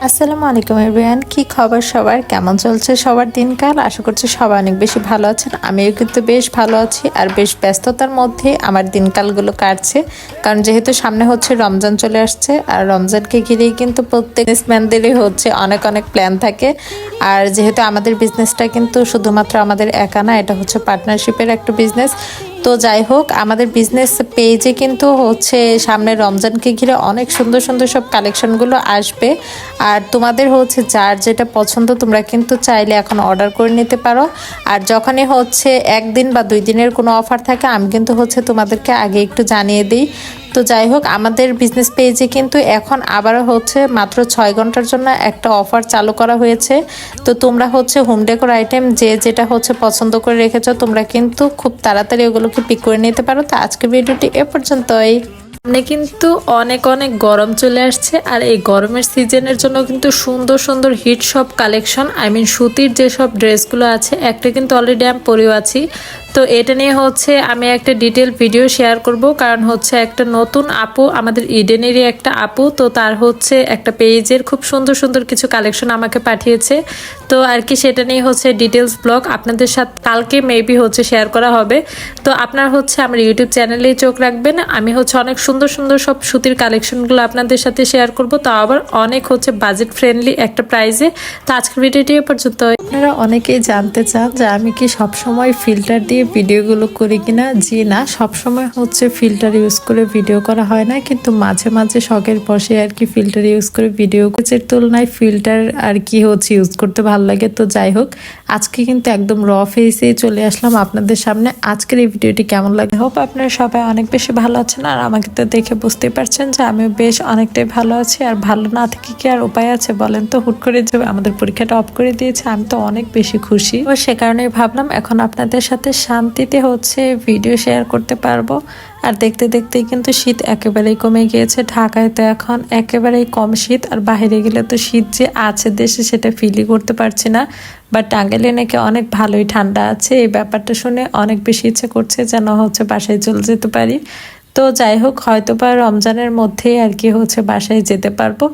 আসসালামু আলাইকুম এভরিওয়ান, কি খবর সবার? কেমন চলছে সবার দিনকাল? আশা করছি সবাই অনেক বেশি ভালো আছেন। আমিও কিন্তু বেশ ভালো আছি আর বেশ ব্যস্ততার মধ্যে আমার দিনকালগুলো কাটছে। কারণ যেহেতু সামনে হচ্ছে রমজান চলে আসছে আর রমজানকে ঘিরেই কিন্তু প্রত্যেক বিজনেসম্যানদেরই হচ্ছে অনেক অনেক প্ল্যান থাকে। আর যেহেতু আমাদের বিজনেসটা কিন্তু শুধুমাত্র আমাদের একা না, এটা হচ্ছে পার্টনারশিপের একটা বিজনেস। তো যাই হোক, আমাদের বিজনেস পেজে কিন্তু হচ্ছে সামনে রমজানকে ঘিরে অনেক সুন্দর সুন্দর সব কালেকশনগুলো আসবে। আর তোমাদের হচ্ছে যার যেটা পছন্দ তোমরা কিন্তু চাইলে এখন অর্ডার করে নিতে পারো। আর যখনই হচ্ছে একদিন বা 2 দিনের কোনো অফার থাকে আমি কিন্তু হচ্ছে তোমাদেরকে আগে একটু জানিয়ে দিই। তো যাই হোক, আমাদের বিজনেস পেজে কিন্তু এখন আবারও হচ্ছে মাত্র 6 ঘন্টার জন্য একটা অফার চালু করা হয়েছে। তো তোমরা হচ্ছে হোম ডেকোর আইটেম যে যেটা হচ্ছে পছন্দ করে রেখেছো তোমরা কিন্তু খুব তাড়াতাড়ি ওগুলোকে পিক করে নিতে পারো। তো আজকের ভিডিওটি এ পর্যন্তই। সামনে কিন্তু অনেক অনেক গরম চলে আসছে আর এই গরমের সিজনের জন্য কিন্তু সুন্দর সুন্দর হিট সব কালেকশন, সুতির যেসব ড্রেসগুলো আছে একটা কিন্তু অলরেডি আমি পরেও আছি। তো এটা নিয়ে হচ্ছে আমি একটা ডিটেল ভিডিও শেয়ার করব, কারণ হচ্ছে একটা নতুন আপু, আমাদের ইডেনেরই একটা আপু, তো তার হচ্ছে একটা পেজের খুব সুন্দর সুন্দর কিছু কালেকশন আমাকে পাঠিয়েছে। তো আর কি সেটা নিয়ে হচ্ছে ডিটেলস ব্লগ আপনাদের সাথে কালকে মেবি হচ্ছে শেয়ার করা হবে। তো আপনার হচ্ছে আমার ইউটিউব চ্যানেলেই চোখ রাখবেন। আমি হচ্ছে অনেক সুন্দর সুন্দর সব সুতির কালেকশনগুলো আপনাদের সাথে শেয়ার করব, তাও আবার অনেক হচ্ছে বাজেট ফ্রেন্ডলি একটা প্রাইসে। তো আজকের ভিডিওটি এ পর্যন্ত। আপনারা অনেকেই জানতে চান যে আমি কি সবসময় ফিল্টার দিয়ে ভিডিওগুলো করি কিনা। জি না, সবসময় হচ্ছে ফিল্টার ইউজ করে ভিডিও করা হয় না, কিন্তু মাঝে মাঝে শখের বসে আর কি ফিল্টার ইউজ করে ভিডিও এর তুলনায় ফিল্টার আর কি হচ্ছে ইউজ করতে ভালো লাগে। তো যাই হোক, আজকে কিন্তু একদম র ফেসেই চলে আসলাম আপনাদের সামনে। আজকের এই ভিডিওটি কেমন লাগে, হোপ আপনারা সবাই অনেক বেশি ভালো আছেন। আর আমাকে তো দেখে বুঝতে পারছেন যে আমিও বেশ অনেকটাই ভালো আছি। আর ভালো না থেকে কি আর উপায় আছে বলেন? তো হুট করে যে আমাদের পরীক্ষাটা অফ করে দিয়েছে, আমি তো অনেক বেশি খুশি। তো সে কারণে ভাবলাম এখন আপনাদের সাথে শান্তিতে হচ্ছে ভিডিও শেয়ার করতে পারবো। আর দেখতে দেখতেই কিন্তু শীত একেবারেই কমে গিয়েছে। ঢাকায় তো এখন একেবারেই কম শীত, আর বাইরে গেলে তো শীত যে আছে দেশে সেটা ফিলই করতে পারছি না। বাট টাঙ্গাইলে নাকি অনেক ভালোই ঠান্ডা আছে। এই ব্যাপারটা শুনে অনেক বেশি ইচ্ছে করছে যেন হচ্ছে বাসায় চলে যেতে পারি। তো যাই হোক, হয়তো বা রমজানের মধ্যেই আর কি হচ্ছে বাসায় যেতে পারবো।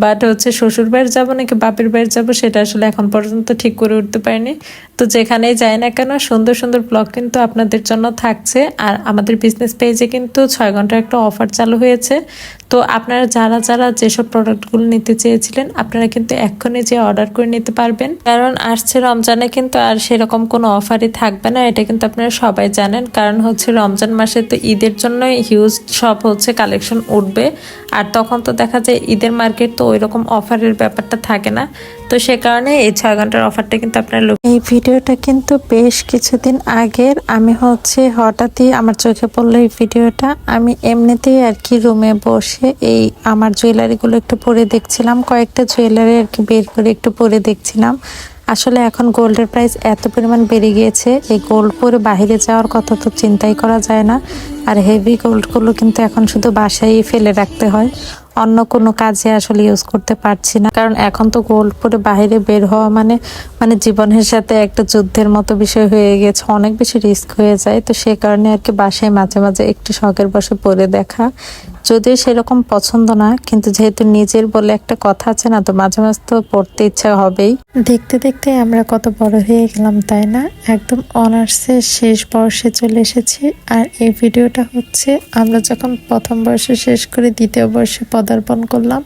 বাট হচ্ছে শ্বশুর বাড়ি যাবো নাকি বাপের বাড়ি যাবো সেটা আসলে এখন পর্যন্ত ঠিক করে উঠতে পারিনি। তো যেখানেই যাই না কেন সুন্দর সুন্দর ব্লগ কিন্তু আপনাদের জন্য থাকছে। আর আমাদের বিজনেস পেজে কিন্তু 6 ঘন্টার একটা অফার চালু হয়েছে। তো আপনারা যারা যারা যেসব প্রোডাক্টগুলো নিতে চেয়েছিলেন আপনারা কিন্তু এক্ষুনি যে অর্ডার করে নিতে পারবেন, কারণ আসছে রমজানে কিন্তু আর সেরকম কোনো অফারই থাকবে না। এটা কিন্তু আপনারা সবাই জানেন, কারণ হচ্ছে রমজান মাসে তো ঈদের জন্য হিউজ সব হচ্ছে কালেকশন উঠবে। আর তখন তো দেখা যায় ঈদের মার্কেট তো ওই রকম অফারের ব্যাপারটা থাকে না। তো সে কারণে এই 6 ঘন্টার অফারটা কিন্তু আপনার এই ভিডিওটা কিন্তু বেশ কিছুদিন আগের। আমি হচ্ছে হঠাৎই আমার চোখে পড়লো এই ভিডিওটা। আমি এমনিতেই আর কি রুমে বসে এই আমার জুয়েলারিগুলো একটু পরে দেখছিলাম, কয়েকটা জুয়েলারি আর কি বের করে একটু পরে দেখছিলাম। আসলে এখন গোল্ডের প্রাইস এত পরিমাণ বেড়ে গিয়েছে, এই গোল্ড পরে বাইরে যাওয়ার কথা তো চিন্তাই করা যায় না। আর হেভি গোল্ডগুলো কিন্তু এখন শুধু বাসায় ফেলে রাখতে হয়, অন্য কোনো কাজে আসলে ইউজ করতে পারছি না। কারণ এখন তো গোল্ড পরে বাইরে বের হওয়া মানে মানে জীবনের সাথে একটা যুদ্ধের মতো বিষয় হয়ে গেছে, অনেক বেশি রিস্ক হয়ে যায়। তো সে কারণে আর কি বাসায় মাঝে মাঝে একটু শখের বসে পরে দেখা, যদিও সেরকম পছন্দ না, কিন্তু যেহেতু নিজের বলে একটা কথা আছে না, তো মাঝে মাঝে তো পড়তে ইচ্ছা হবেই। দেখতে দেখতে আমরা কত বড় হয়ে গেলাম তাই না? একদম অনার্সের শেষ বর্ষে চলে এসেছি। আর এই ভিডিওটা হচ্ছে আমরা যখন প্রথম বর্ষে শেষ করে দ্বিতীয় বর্ষে পদার্পণ করলাম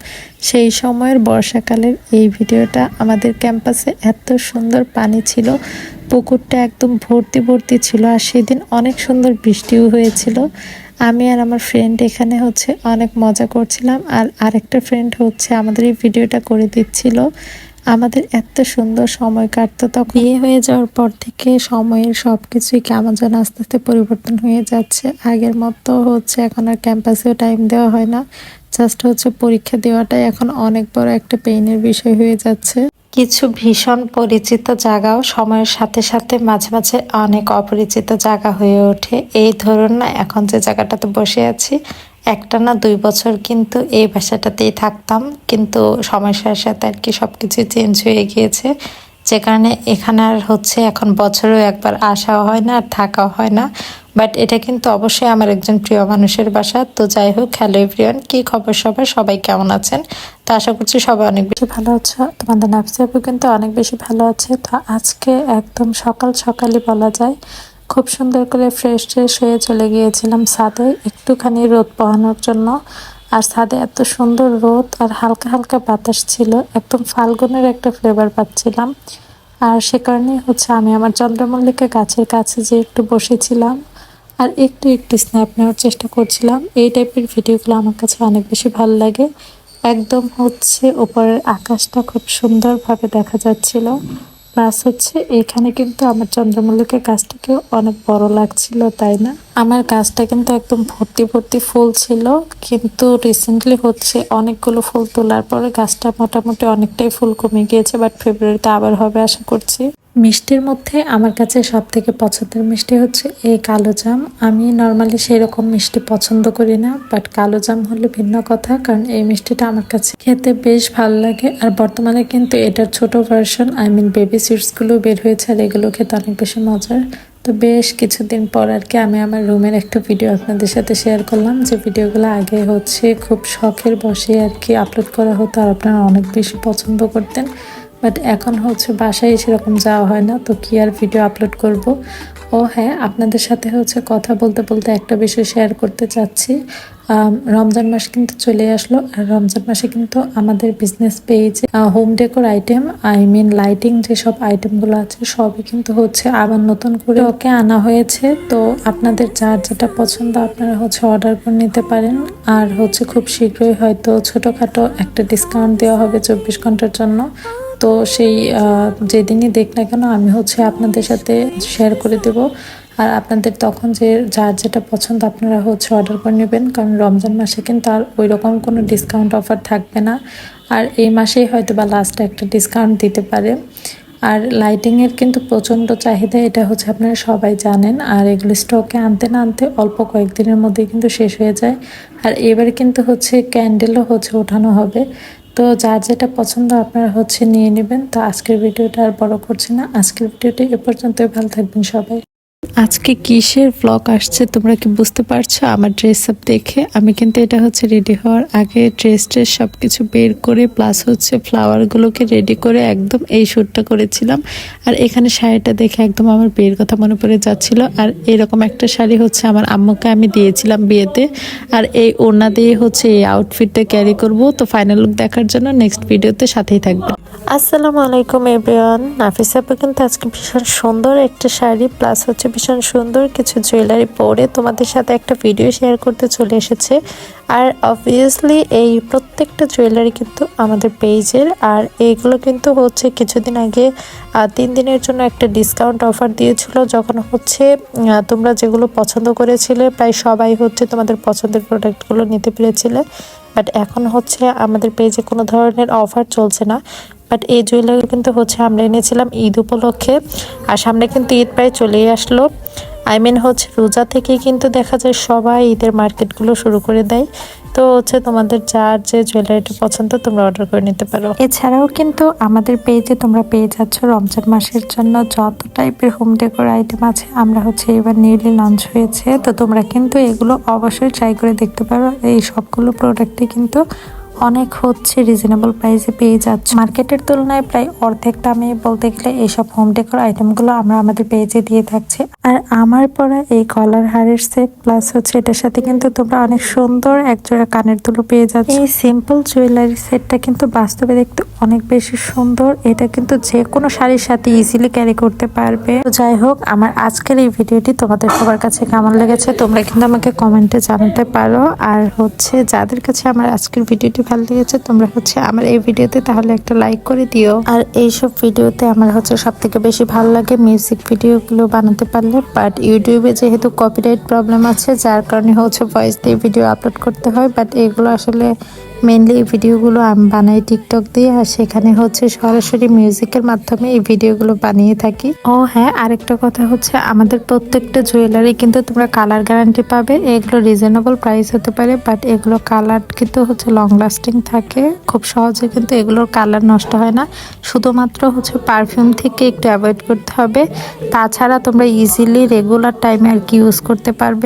সেই সময়ের বর্ষাকালের এই ভিডিওটা। আমাদের ক্যাম্পাসে এত সুন্দর পানি ছিল, পুকুরটা একদম ভর্তি ভর্তি ছিল। আর সেদিন অনেক সুন্দর বৃষ্টিও হয়েছিল। আমি আর আমার ফ্রেন্ড এখানে হচ্ছে অনেক মজা করছিলাম, আর আরেকটা ফ্রেন্ড হচ্ছে আমাদের এই ভিডিওটা করে দিচ্ছিল। আমাদের এত সুন্দর সময় কাটতো। তখন বিয়ে হয়ে যাওয়ার পর থেকে সময়ের সবকিছুই কেমন যেন আস্তে আস্তে পরিবর্তন হয়ে যাচ্ছে। আগের মতো হচ্ছে এখন আর ক্যাম্পাসেও টাইম দেওয়া হয় না, জাস্ট হচ্ছে পরীক্ষা দেওয়াটাই এখন অনেক বড় একটা পেইনের বিষয় হয়ে যাচ্ছে। কিছু ভীষণ পরিচিত জায়গাও সময়ের সাথে সাথে মাঝে মাঝে অনেক অপরিচিত জায়গা হয়ে ওঠে। এই ধরুন না, এখন যে জায়গাটাতে বসে আছি একটা না 2 বছর কিন্তু এই বাসাটাতেই থাকতাম, কিন্তু সময়ের সাথে সাথে আর কি সবকিছু চেঞ্জ হয়ে গিয়েছে, যে কারণে এখানে আর হচ্ছে এখন বছরেও একবার আসাও হয় না আর থাকাও হয় না। বাট এটা কিন্তু অবশ্যই আমার একজন প্রিয় মানুষের বাসা। তো যাই হোক, হ্যালো এভরিওয়ান, কি খবর সবার, সবাই কেমন আছেন? তো আশা করছি সবাই অনেক বেশি ভালো আছে। তোমাদের নাফিসা আপু কিন্তু অনেক বেশি ভালো আছে। তো আজকে একদম সকাল সকালই বলা যায়, খুব সুন্দর করে ফ্রেশ ট্রেশ হয়ে চলে গিয়েছিলাম ছাদে একটুখানি রোদ পোহানোর জন্য। আর ছাদে এত সুন্দর রোদ আর হালকা হালকা বাতাস ছিল, একদম ফাল্গুনের একটা ফ্লেভার পাচ্ছিলাম। আর সে কারণেই আমি আমার চন্দ্রমল্লিকা গাছের কাছে যে একটু বসেছিলাম আর একটু একটু স্ন্যাপ নেওয়ার চেষ্টা করছিলাম। এই টাইপের ভিডিওগুলো আমার কাছে অনেক বেশি ভালো লাগে। একদম উপরের আকাশটা খুব সুন্দরভাবে দেখা যাচ্ছিল, প্লাস এখানে কিন্তু আমার চন্দ্রমল্লিকা গাছটাকেও অনেক বড় লাগছিল, তাই না? আমার গাছটা কিন্তু একদম ভর্তি ভর্তি ফুল ছিল, কিন্তু রিসেন্টলি অনেকগুলো ফুল তোলার পরে গাছটা মোটামুটি অনেকটাই ফুল কমে গিয়েছে, বাট ফেব্রুয়ারিতে আবার হবে আশা করছি। মিষ্টির মধ্যে আমার কাছে সব থেকে পছন্দের মিষ্টি এই কালো জাম। আমি নর্মালি সেরকম মিষ্টি পছন্দ করি না, বাট কালো জাম হলে ভিন্ন কথা, কারণ এই মিষ্টিটা আমার কাছে খেতে বেশ ভালো লাগে। আর বর্তমানে কিন্তু এটার ছোট ভার্সন, বেবি সিডসগুলো বের হয়েছে, আর এগুলো খেতে অনেক বেশি মজার। তো বেশ কিছুদিন পর আর কি আমি আমার রুমের একটা ভিডিও আপনাদের সাথে শেয়ার করলাম, যে ভিডিওগুলো আগে খুব শখের বসে আর কি আপলোড করা হতো, আর আপনারা অনেক বেশি পছন্দ করতেন। বাট এখন বাসায় সেরকম যাওয়া হয় না, তো কি আর ভিডিও আপলোড করব। ও হ্যাঁ, আপনাদের সাথে কথা বলতে বলতে একটা বিষয় শেয়ার করতে চাচ্ছি। রমজান মাস কিন্তু চলে আসলো, আর রমজান মাসে কিন্তু আমাদের বিজনেস পেজে হোম ডেকোর আইটেম, লাইটিং যেসব আইটেমগুলো আছে সবই কিন্তু আবার নতুন করে ওকে আনা হয়েছে। তো আপনাদের যার যেটা পছন্দ আপনারা অর্ডার করে নিতে পারেন। আর খুব শীঘ্রই হয়তো ছোটোখাটো একটা ডিসকাউন্ট দেওয়া হবে 24 ঘন্টার জন্য। তো সেই যেদিনই দেখ না কেন আমি আপনাদের সাথে শেয়ার করে দেব। আর আপনাদের তখন যার যেটা পছন্দ আপনারা অর্ডার করে নেবেন, কারণ রমজান মাসে কিন্তু আর ওই রকম কোনো ডিসকাউন্ট অফার থাকবে না। আর এই মাসেই হয়তো বা লাস্টে একটা ডিসকাউন্ট দিতে পারে। আর লাইটিংয়ের কিন্তু প্রচণ্ড চাহিদা, এটা আপনারা সবাই জানেন। আর এগুলো স্টকে আনতে না আনতে অল্প কয়েকদিনের মধ্যে কিন্তু শেষ হয়ে যায়। আর এবারে কিন্তু ক্যান্ডেলও ওঠানো হবে। তো যার যেটা পছন্দ আপনারা নিয়ে নেবেন। তো আজকের ভিডিওটা আর বড় করছি না, আজকের ভিডিওটা এ পর্যন্তই। ভালো থাকবেন সবাই। আজকে কিসের ব্লগ আসছে তোমরা কি বুঝতে পারছো? আমার ড্রেস আপ দেখে আমি কিন্তু এটা রেডি হওয়ার আগে ড্রেস সব কিছু বের করে, প্লাস ফ্লাওয়ারগুলোকে রেডি করে একদম এই শ্যুটটা করেছিলাম। আর এখানে শাড়িটা দেখে একদম আমার বিয়ের কথা মনে পড়ে যাচ্ছিল। আর এরকম একটা শাড়ি আমার আম্মুকে আমি দিয়েছিলাম বিয়েতে। আর এই ওড়না দিয়ে এই আউটফিটটা ক্যারি করব। তো ফাইনাল লুক দেখার জন্য নেক্সট ভিডিওতে সাথেই থাকবে। আসসালামু আলাইকুম এভরিওয়ান। নাফিসা আপু কিন্তু আজকে ভীষণ সুন্দর একটা শাড়ি প্লাস ভীষণ সুন্দর কিছু জুয়েলারি পরে তোমাদের সাথে একটা ভিডিও শেয়ার করতে চলে এসেছে। আর অবভিয়াসলি এই প্রত্যেকটা জুয়েলারি কিন্তু আমাদের পেজের। আর এইগুলো কিন্তু কিছুদিন আগে 3 দিনের জন্য একটা ডিসকাউন্ট অফার দিয়েছিল, যখন তোমরা যেগুলো পছন্দ করেছিলে প্রায় সবাই তোমাদের পছন্দের প্রোডাক্টগুলো নিতে পেরেছিলে। বাট এখন আমাদের পেজে কোনো ধরনের অফার চলছে না। বাট এই জুয়েলারি কিন্তু আমরা এনেছিলাম ঈদ উপলক্ষে। আর সামনে কিন্তু ঈদ প্রায় চলেই আসলো। রোজা থেকেই কিন্তু দেখা যায় সবাই ঈদের মার্কেটগুলো শুরু করে দেয়। তো তোমাদের যার যে জুয়েলারিটা পছন্দ তোমরা অর্ডার করে নিতে পারো। এছাড়াও কিন্তু আমাদের পেজে তোমরা পেয়ে যাচ্ছ রমজান মাসের জন্য যত টাইপের হোম ডেকোর আইটেম আছে। আমরা এবার নিউলি লঞ্চ হয়েছে, তো তোমরা কিন্তু এগুলো অবশ্যই ট্রাই করে দেখতে পারো। এই সবগুলো প্রোডাক্টে কিন্তু অনেক রিজনেবল প্রাইসে পেয়ে যাচ্ছে। মার্কেটের তুলনায় প্রায় অর্ধেক দামে বলতে গেলে এইসব হোম ডেকোর আইটেমগুলো আমরা আমাদের পেজে দিয়ে থাকছি। আর আমার পরা এই কলার হারের সেট প্লাস এটার সাথে কিন্তু তোমরা অনেক সুন্দর একজোড়া কানের দুল পেয়ে যাচ্ছ। এই সিম্পল জুয়েলারি সেটটা কিন্তু বাস্তবে দেখতে অনেক বেশি সুন্দর। এটা কিন্তু যে কোনো শাড়ির সাথে ইজিলি ক্যারি করতে পারবে। তো যাই হোক, আমার আজকের এই ভিডিওটি তোমাদের সবার কাছে কেমন লেগেছে তোমরা কিন্তু আমাকে কমেন্টে জানাতে পারো। আর যাদের কাছে আমার আজকের ভিডিওটি ভালো লেগেছে তোমরা আমার এই ভিডিওতে তাহলে একটা লাইক করে দিও। আর এইসব ভিডিওতে আমার সব থেকে বেশি ভালো লাগে মিউজিক ভিডিওগুলো বানাতে পারলে। বাট ইউটিউবে যেহেতু কপিরাইট প্রবলেম আছে, যার কারণে ভয়েস দিয়ে ভিডিও আপলোড করতে হয়। বাট এগুলো আসলে মেনলি এই ভিডিওগুলো আমি বানাই টিকটক দিয়ে, আর সেখানে হচ্ছে সরাসরি মিউজিকের মাধ্যমে এই ভিডিওগুলো বানিয়ে থাকি। ও হ্যাঁ, আরেকটা কথা হচ্ছে আমাদের প্রত্যেকটা জুয়েলারি কিন্তু তোমরা কালার গ্যারান্টি পাবে। এগুলো রিজনেবল প্রাইস হতে পারে, বাট এগুলো কালার কিন্তু হচ্ছে লং লাস্টিং থাকে, খুব সহজে কিন্তু এগুলোর কালার নষ্ট হয় না। শুধুমাত্র হচ্ছে পারফিউম থেকে একটু অ্যাভয়েড করতে হবে, তাছাড়া তোমরা ইজিলি রেগুলার টাইমে আর কি ইউজ করতে পারবে।